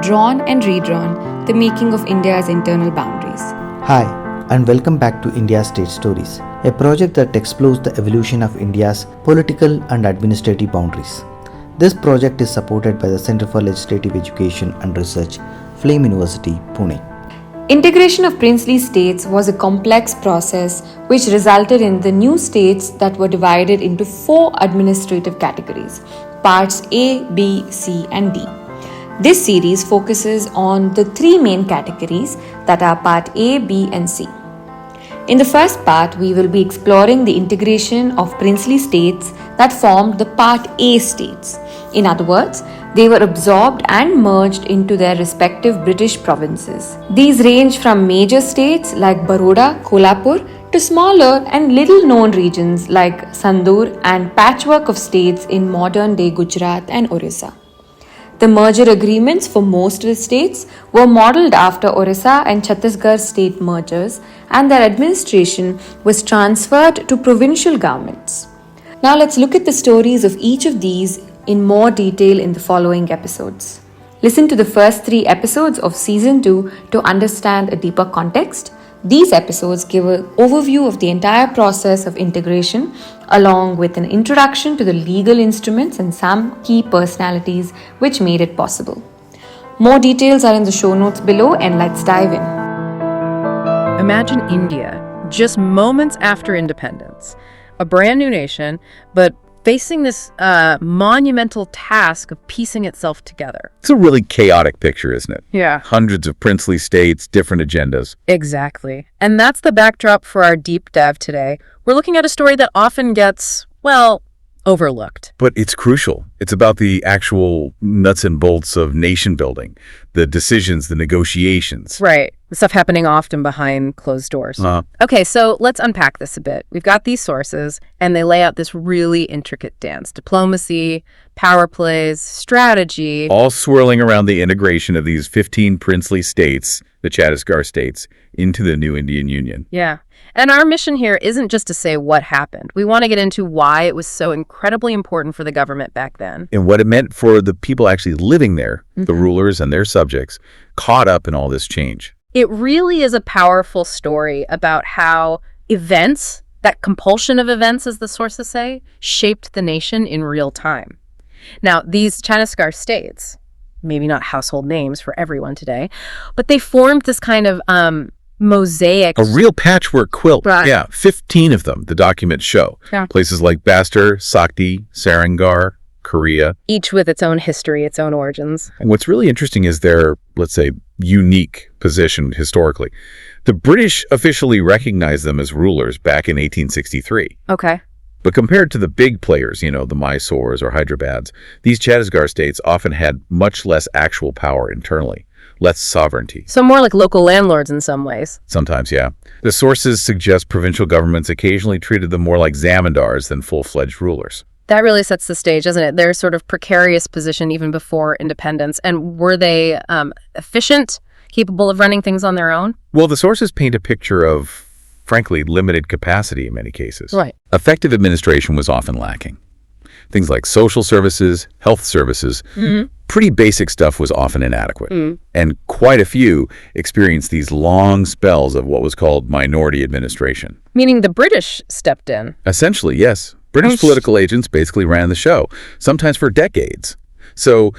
drawn and redrawn, the making of India's internal boundaries. Hi, and welcome back to India's State Stories, a project that explores the evolution of India's political and administrative boundaries. This project is supported by the Centre for Legislative Education and Research, Flame University, Pune. Integration of princely states was a complex process which resulted in the new states that were divided into 4 administrative categories, parts A, B, C, and D. This series focuses on the 3 main categories that are part A, B, and C. In the first part, we will be exploring the integration of princely states that formed the part A states. In other words, they were absorbed and merged into their respective British provinces. These range from major states like Baroda, Kolhapur to smaller and little-known regions like Sandur and patchwork of states in modern-day Gujarat and Orissa. The merger agreements for most of the states were modelled after Orissa and Chhattisgarh state mergers, and their administration was transferred to provincial governments. Now let's look at the stories of each of these in more detail in the following episodes. Listen to the first 3 episodes of Season 2 to understand a deeper context. These episodes give an overview of the entire process of integration, along with an introduction to the legal instruments and some key personalities which made it possible. More details are in the show notes below, and let's dive in. Imagine India, just moments after independence, a brand new nation, but facing this monumental task of piecing itself together. It's a really chaotic picture, isn't it? Yeah. Hundreds of princely states, different agendas. Exactly. And that's the backdrop for our deep dive today. We're looking at a story that often gets, overlooked. But it's crucial. It's about the actual nuts and bolts of nation building, the decisions, the negotiations. Right. The stuff happening often behind closed doors. Okay, so let's unpack this a bit. We've got these sources, and they lay out this really intricate dance. Diplomacy, power plays, strategy. All swirling around the integration of these 15 princely states, the Chhattisgarh States, into the new Indian Union. Yeah. And our mission here isn't just to say what happened. We want to get into why it was so incredibly important for the government back then. And what it meant for the people actually living there, the rulers and their subjects, caught up in all this change. It really is a powerful story about how events, that compulsion of events, as the sources say, shaped the nation in real time. Now, these Chhattisgarh states, maybe not household names for everyone today, but they formed this kind of mosaic. A real patchwork quilt. Right. Yeah, 15 of them, the documents show. Yeah. Places like Bastar, Sakti, Sarangar, Korea. Each with its own history, its own origins. And what's really interesting is their, let's say, unique position historically. The British officially recognized them as rulers back in 1863. Okay. But compared to the big players, the Mysores or Hyderabad's, these Chhattisgarh states often had much less actual power internally, less sovereignty. So more like local landlords in some ways. Sometimes, yeah. The sources suggest provincial governments occasionally treated them more like zamindars than full-fledged rulers. That really sets the stage, doesn't it? Their sort of precarious position even before independence. And were they efficient, capable of running things on their own? Well, the sources paint a picture of, frankly, limited capacity in many cases. Right. Effective administration was often lacking. Things like social services, health services, pretty basic stuff was often inadequate. And quite a few experienced these long spells of what was called minority administration. Meaning the British stepped in. Essentially, yes. British political agents basically ran the show, sometimes for decades. So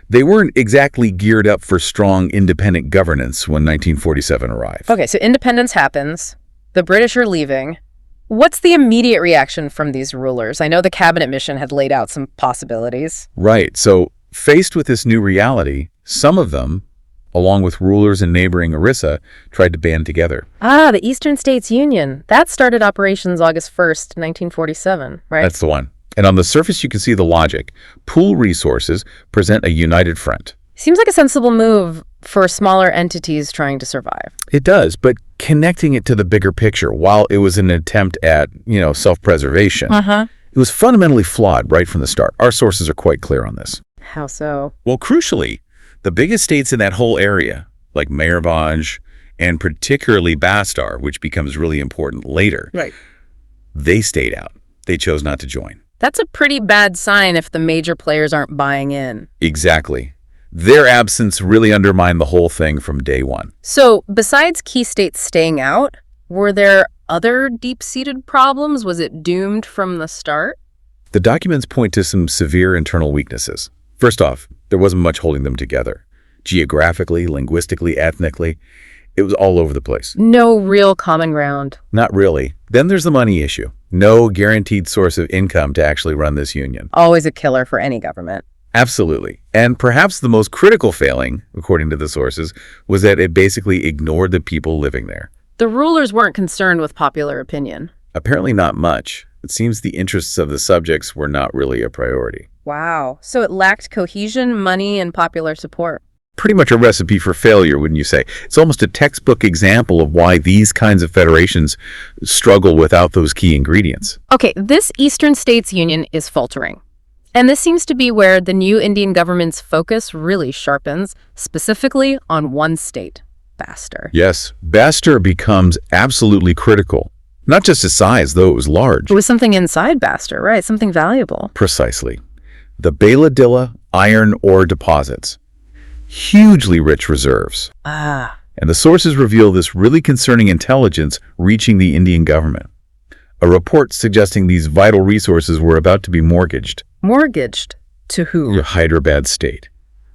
they weren't exactly geared up for strong independent governance when 1947 arrived. Okay, so independence happens. The British are leaving. What's the immediate reaction from these rulers? I know the cabinet mission had laid out some possibilities. Right. So faced with this new reality, some of them, along with rulers in neighboring Orissa, tried to band together. The Eastern States Union. That started operations August 1st, 1947, right? That's the one. And on the surface, you can see the logic. Pool resources, present a united front. Seems like a sensible move for smaller entities trying to survive. It does, but connecting it to the bigger picture, while it was an attempt at, self-preservation, it was fundamentally flawed right from the start. Our sources are quite clear on this. How so? Well, crucially, the biggest states in that whole area, like Mayurbhanj and particularly Bastar, which becomes really important later, they stayed out. They chose not to join. That's a pretty bad sign if the major players aren't buying in. Exactly. Their absence really undermined the whole thing from day one. So, besides key states staying out, were there other deep-seated problems? Was it doomed from the start? The documents point to some severe internal weaknesses. First off, there wasn't much holding them together. Geographically, linguistically, ethnically, it was all over the place. No real common ground. Not really. Then there's the money issue. No guaranteed source of income to actually run this union. Always a killer for any government. Absolutely. And perhaps the most critical failing, according to the sources, was that it basically ignored the people living there. The rulers weren't concerned with popular opinion. Apparently not much. It seems the interests of the subjects were not really a priority. Wow. So it lacked cohesion, money, and popular support. Pretty much a recipe for failure, wouldn't you say? It's almost a textbook example of why these kinds of federations struggle without those key ingredients. Okay, this Eastern States Union is faltering. And this seems to be where the new Indian government's focus really sharpens, specifically on one state, Bastar. Yes, Bastar becomes absolutely critical. Not just its size, though it was large. It was something inside Bastar, right? Something valuable. Precisely. The Bailadilla iron ore deposits. Hugely rich reserves. And the sources reveal this really concerning intelligence reaching the Indian government. A report suggesting these vital resources were about to be mortgaged. Mortgaged? To who? The Hyderabad state.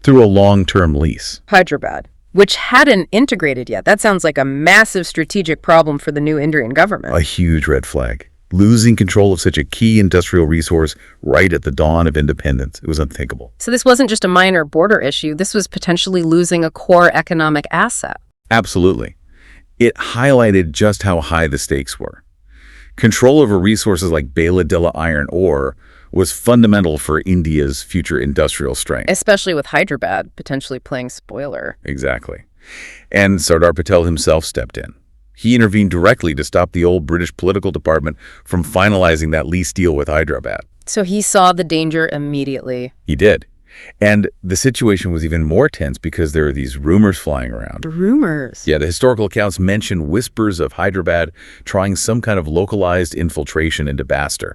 Through a long-term lease. Hyderabad, which hadn't integrated yet. That sounds like a massive strategic problem for the new Indian government. A huge red flag. Losing control of such a key industrial resource right at the dawn of independence. It was unthinkable. So this wasn't just a minor border issue. This was potentially losing a core economic asset. Absolutely. It highlighted just how high the stakes were. Control over resources like Bailadilla iron ore was fundamental for India's future industrial strength. Especially with Hyderabad potentially playing spoiler. Exactly. And Sardar Patel himself stepped in. He intervened directly to stop the old British political department from finalizing that lease deal with Hyderabad. So he saw the danger immediately. He did. And the situation was even more tense because there are these rumors flying around. Rumors? Yeah, the historical accounts mention whispers of Hyderabad trying some kind of localized infiltration into Bastar.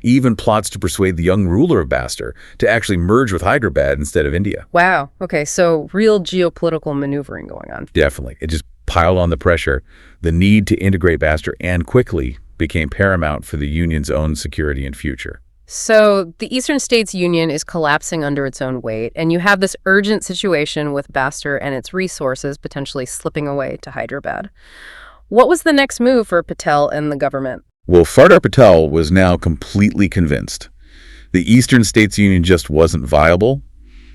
Even plots to persuade the young ruler of Bastar to actually merge with Hyderabad instead of India. Wow. Okay, so real geopolitical maneuvering going on. Definitely. It just piled on the pressure. The need to integrate Bastar and quickly became paramount for the Union's own security and future. So the Eastern States Union is collapsing under its own weight, and you have this urgent situation with Bastar and its resources potentially slipping away to Hyderabad. What was the next move for Patel and the government? Well, Sardar Patel was now completely convinced. The Eastern States Union just wasn't viable.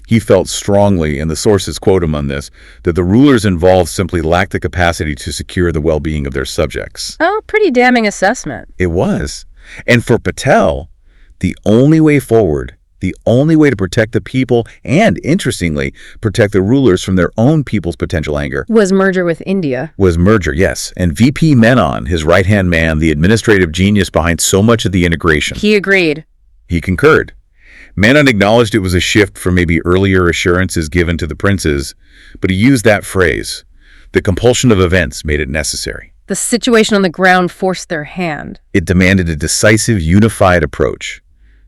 He felt strongly, and the sources quote him on this, that the rulers involved simply lacked the capacity to secure the well-being of their subjects. Oh, pretty damning assessment. It was. And for Patel, the only way forward, the only way to protect the people and, interestingly, protect the rulers from their own people's potential anger Was merger with India. was merger, yes. And VP Menon, his right-hand man, the administrative genius behind so much of the integration. He agreed. He concurred. Menon acknowledged it was a shift from maybe earlier assurances given to the princes, but he used that phrase. The compulsion of events made it necessary. The situation on the ground forced their hand. It demanded a decisive, unified approach.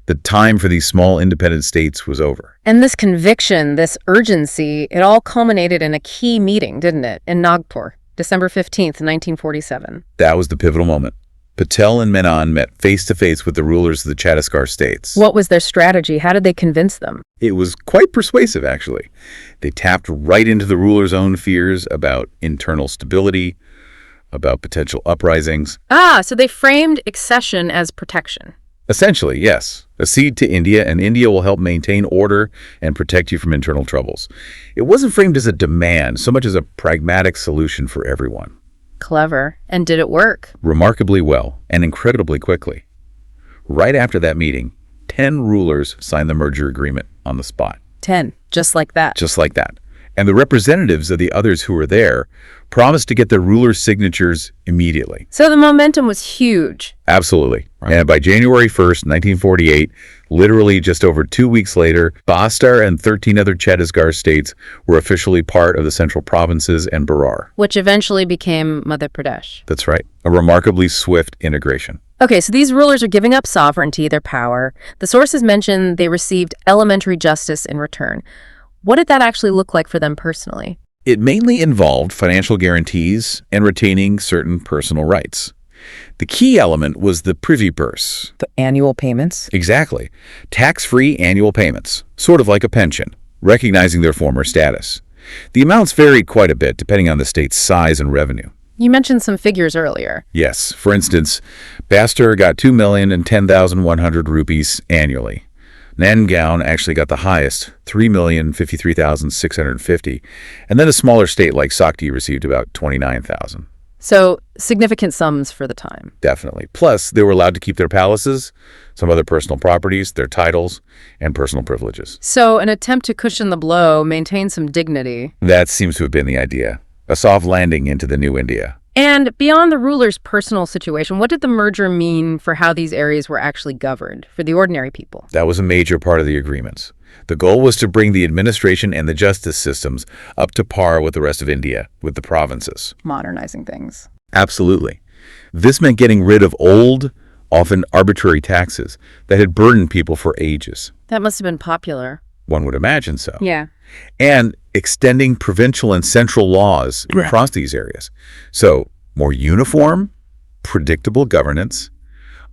The time for these small independent states was over. And this conviction, this urgency, it all culminated in a key meeting, didn't it, in Nagpur, December 15th, 1947. That was the pivotal moment. Patel and Menon met face-to-face with the rulers of the Chhattisgarh States. What was their strategy? How did they convince them? It was quite persuasive, actually. They tapped right into the rulers' own fears about internal stability, about potential uprisings. So they framed accession as protection. Essentially, yes. Accede to India, and India will help maintain order and protect you from internal troubles. It wasn't framed as a demand, so much as a pragmatic solution for everyone. Clever. And did it work? Remarkably well, and incredibly quickly. Right after that meeting, 10 rulers signed the merger agreement on the spot. 10, just like that. Just like that. And the representatives of the others who were there promised to get their rulers' signatures immediately. So the momentum was huge. Absolutely. Right. And by January 1st, 1948, literally just over 2 weeks later, Bastar and 13 other Chhattisgarh states were officially part of the Central Provinces and Berar. Which eventually became Madhya Pradesh. That's right. A remarkably swift integration. Okay, so these rulers are giving up sovereignty, their power. The sources mention they received elementary justice in return. What did that actually look like for them personally? It mainly involved financial guarantees and retaining certain personal rights. The key element was the privy purse. The annual payments? Exactly. Tax-free annual payments, sort of like a pension, recognizing their former status. The amounts varied quite a bit depending on the state's size and revenue. You mentioned some figures earlier. Yes, for instance, Bastar got 2,010,100 rupees annually. Nandgaon actually got the highest, 3,053,650, and then a smaller state like Sakti received about 29,000. So, significant sums for the time. Definitely. Plus, they were allowed to keep their palaces, some other personal properties, their titles, and personal privileges. So, an attempt to cushion the blow, maintain some dignity. That seems to have been the idea. A soft landing into the new India. And beyond the ruler's personal situation, what did the merger mean for how these areas were actually governed, for the ordinary people? That was a major part of the agreements. The goal was to bring the administration and the justice systems up to par with the rest of India, with the provinces. Modernizing things. Absolutely. This meant getting rid of old, often arbitrary taxes that had burdened people for ages. That must have been popular. One would imagine so. Yeah. And extending provincial and central laws across these areas. So, more uniform, predictable governance,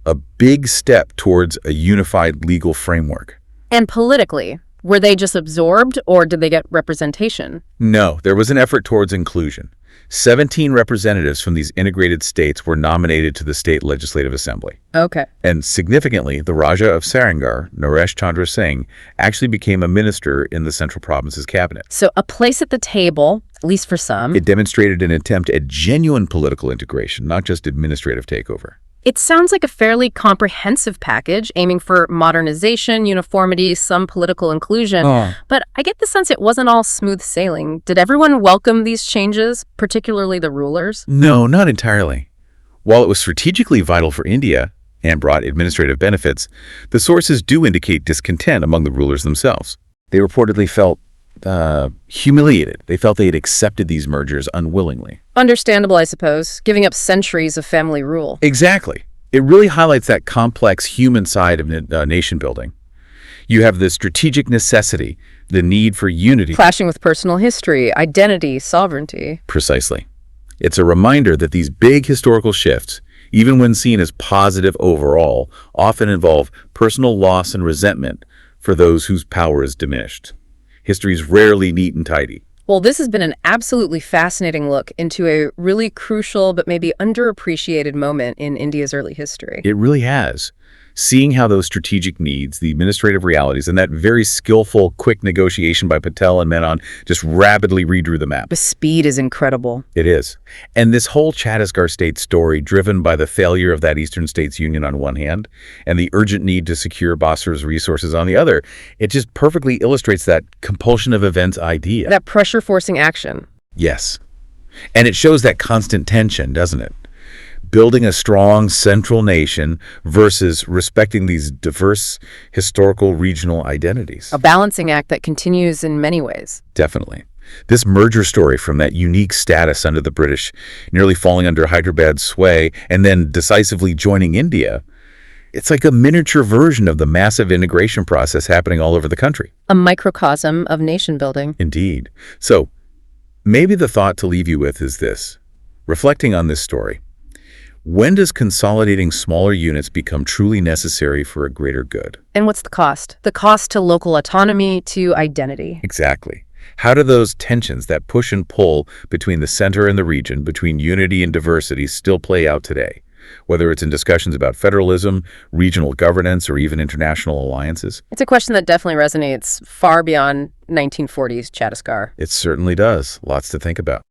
a big step towards a unified legal framework. And politically, were they just absorbed or did they get representation? No, there was an effort towards inclusion. 17 representatives from these integrated states were nominated to the state legislative assembly. Okay. And significantly, the Raja of Sarangar, Naresh Chandra Singh, actually became a minister in the Central Provinces cabinet. So a place at the table, at least for some. It demonstrated an attempt at genuine political integration, not just administrative takeover. It sounds like a fairly comprehensive package, aiming for modernization, uniformity, some political inclusion. But I get the sense it wasn't all smooth sailing. Did everyone welcome these changes, particularly the rulers? No, not entirely. While it was strategically vital for India and brought administrative benefits, the sources do indicate discontent among the rulers themselves. They reportedly felt humiliated. They felt they had accepted these mergers unwillingly. Understandable, I suppose, giving up centuries of family rule. Exactly. It really highlights that complex human side of nation building. You have the strategic necessity, the need for unity. Clashing with personal history, identity, sovereignty. Precisely. It's a reminder that these big historical shifts, even when seen as positive overall, often involve personal loss and resentment for those whose power is diminished. History is rarely neat and tidy. Well, this has been an absolutely fascinating look into a really crucial but maybe underappreciated moment in India's early history. It really has. Seeing how those strategic needs, the administrative realities, and that very skillful, quick negotiation by Patel and Menon just rapidly redrew the map. The speed is incredible. It is. And this whole Chhattisgarh State story, driven by the failure of that Eastern States Union on one hand, and the urgent need to secure Bastar's resources on the other, it just perfectly illustrates that compulsion of events idea. That pressure-forcing action. Yes. And it shows that constant tension, doesn't it? Building a strong central nation versus respecting these diverse historical regional identities. A balancing act that continues in many ways. Definitely. This merger story from that unique status under the British, nearly falling under Hyderabad's sway, and then decisively joining India, it's like a miniature version of the massive integration process happening all over the country. A microcosm of nation building. Indeed. So, maybe the thought to leave you with is this. Reflecting on this story, when does consolidating smaller units become truly necessary for a greater good? And what's the cost? The cost to local autonomy, to identity. Exactly. How do those tensions, that push and pull between the center and the region, between unity and diversity, still play out today? Whether it's in discussions about federalism, regional governance, or even international alliances? It's a question that definitely resonates far beyond 1940s Chhattisgarh. It certainly does. Lots to think about.